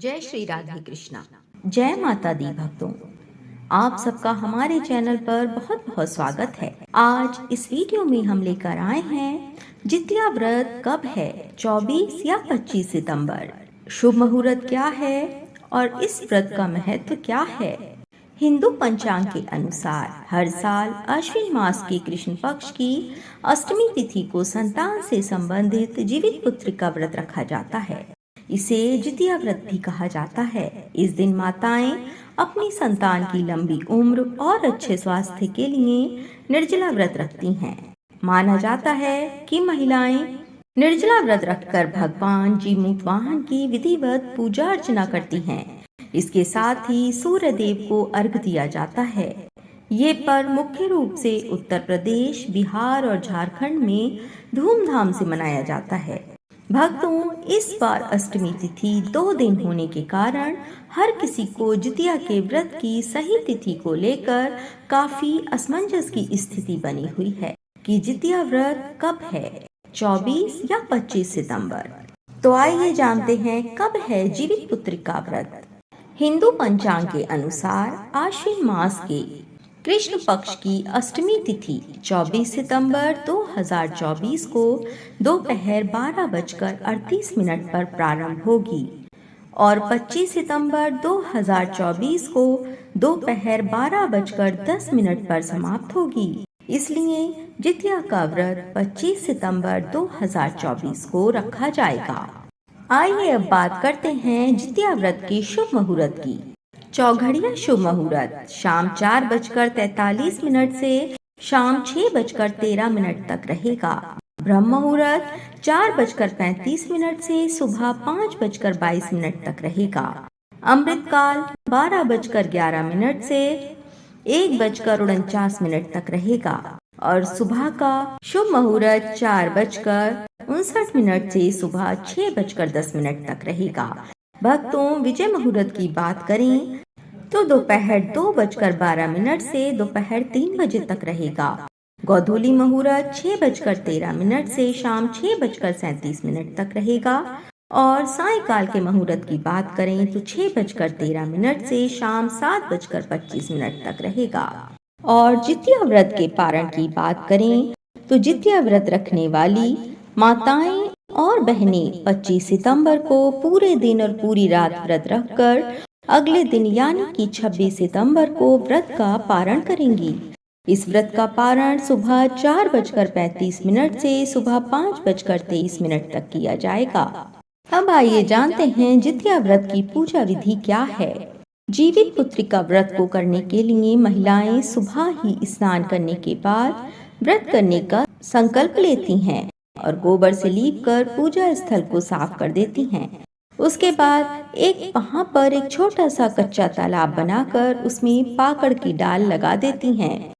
जय श्री राधे कृष्णा। जय माता दी भक्तों, आप सबका हमारे चैनल पर बहुत बहुत स्वागत है। आज इस वीडियो में हम लेकर आए हैं जितिया व्रत कब है, 24 या 25 सितंबर। शुभ मुहूर्त क्या है और इस व्रत का महत्व क्या है। हिंदू पंचांग के अनुसार हर साल अश्विन मास के कृष्ण पक्ष की अष्टमी तिथि को संतान से संबंधित जीवित पुत्र का व्रत रखा जाता है। इसे जितिया व्रत भी कहा जाता है। इस दिन माताएं अपनी संतान की लंबी उम्र और अच्छे स्वास्थ्य के लिए निर्जला व्रत रखती हैं। माना जाता है कि महिलाएं निर्जला व्रत रखकर भगवान जीमूत वाहन की विधिवत पूजा अर्चना करती हैं। इसके साथ ही सूर्य देव को अर्घ दिया जाता है। ये पर्व मुख्य रूप से उत्तर प्रदेश, बिहार और झारखंड में धूमधाम से मनाया जाता है। भक्तों, इस बार अष्टमी तिथि 2 दिन होने के कारण हर किसी को जितिया के व्रत की सही तिथि को लेकर काफी असमंजस की स्थिति बनी हुई है कि जितिया व्रत कब है, 24 या 25 सितंबर। तो आइए जानते हैं कब है जीवित पुत्र का व्रत। हिंदू पंचांग के अनुसार आश्विन मास के कृष्ण पक्ष की अष्टमी तिथि 24 सितंबर 2024 को दोपहर 12:38 पर प्रारंभ होगी और 25 सितंबर 2024 को दोपहर 12:10 पर समाप्त होगी। इसलिए जितिया का व्रत 25 सितंबर 2024 को रखा जाएगा। आइए अब बात करते हैं जितिया व्रत के शुभ मुहूर्त की। चौघड़िया शुभ मुहूर्त शाम 4:43 से शाम 6:13 तक रहेगा। ब्रह्म मुहूर्त 4:35 से सुबह 5:22 तक रहेगा। अमृत काल 12:11 से 1:49 तक रहेगा और सुबह का शुभ मुहूर्त 4:59 से सुबह 6:10 तक रहेगा। भक्तों, विजय मुहूर्त की बात करें तो दोपहर 2:12 से दोपहर 3 बजे तक रहेगा। गोधूली मुहूर्त 6:13 से शाम 6:37 तक रहेगा और सायंकाल के मुहूर्त की बात करें तो 6:13 से शाम 7:25 तक रहेगा। और जितिया व्रत के पारण की बात करें तो जितिया व्रत रखने वाली माताएं और बहनें 25 सितंबर को पूरे दिन और पूरी रात व्रत रखकर अगले दिन यानी कि 26 सितंबर को व्रत का पारण करेंगी। इस व्रत का पारण सुबह 4:35 से सुबह 5:23 तक किया जाएगा। अब आइए जानते हैं जितिया व्रत की पूजा विधि क्या है। जीवित पुत्री का व्रत को करने के लिए महिलाएं सुबह ही स्नान करने के बाद व्रत करने का संकल्प लेती हैं और गोबर से लीपकर पूजा स्थल को साफ कर देती हैं। उसके बाद वहाँ पर एक छोटा सा कच्चा तालाब बनाकर उसमें पाकड़ की डाल लगा देती हैं।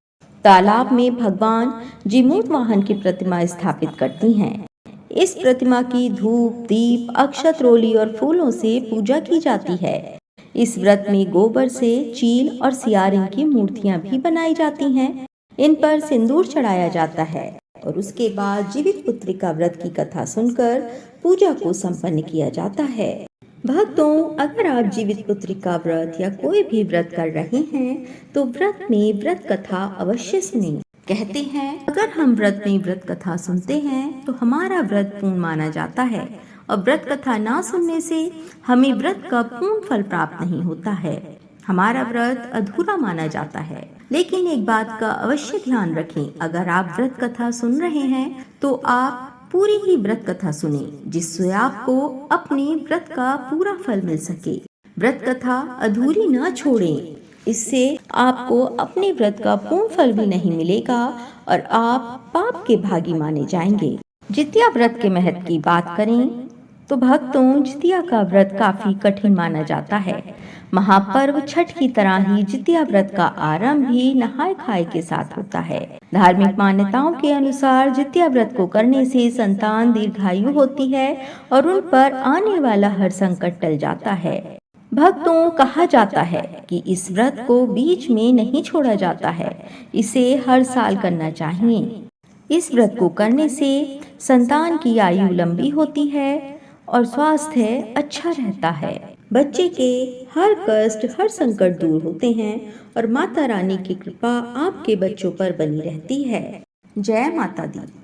तालाब में भगवान जीमूत वाहन की प्रतिमा स्थापित करती हैं। इस प्रतिमा की धूप, दीप, अक्षत रोली और फूलों से पूजा की जाती है। इस व्रत में गोबर से चील और सियारिन की मूर्तियां भी बनाई जाती हैं। इन पर सिंदूर चढ़ाया जाता है और उसके बाद जीवित पुत्री का व्रत की कथा सुनकर पूजा को संपन्न किया जाता है। भक्तों, अगर आप जीवित पुत्री का व्रत या कोई भी व्रत कर रहे हैं तो व्रत में व्रत कथा अवश्य सुनें। कहते हैं अगर हम व्रत में व्रत कथा सुनते हैं तो हमारा व्रत पूर्ण माना जाता है और व्रत कथा ना सुनने से हमें व्रत का पूर्ण फल प्राप्त नहीं होता है। हमारा व्रत अधूरा माना जाता है। लेकिन एक बात का अवश्य ध्यान रखें, अगर आप व्रत कथा सुन रहे हैं तो आप पूरी ही व्रत कथा सुने जिससे आपको अपने व्रत का पूरा फल मिल सके। व्रत कथा अधूरी न छोड़ें, इससे आपको अपने व्रत का पूर्ण फल भी नहीं मिलेगा और आप पाप के भागी माने जाएंगे। जितिया व्रत के महत्व की बात करें तो भक्तों, जितिया का व्रत काफी कठिन माना जाता है। महापर्व छठ की तरह ही जितिया व्रत का आरंभ भी नहाय खाए के साथ होता है। धार्मिक मान्यताओं के अनुसार जितिया व्रत को करने से संतान दीर्घायु होती है और उन पर आने वाला हर संकट टल जाता है। भक्तों, कहा जाता है कि इस व्रत को बीच में नहीं छोड़ा जाता है, इसे हर साल करना चाहिए। इस व्रत को करने से संतान की आयु लंबी होती है और स्वास्थ्य अच्छा रहता है। बच्चे के हर कष्ट, हर संकट दूर होते हैं और माता रानी की कृपा आपके बच्चों पर बनी रहती है। जय माता दी।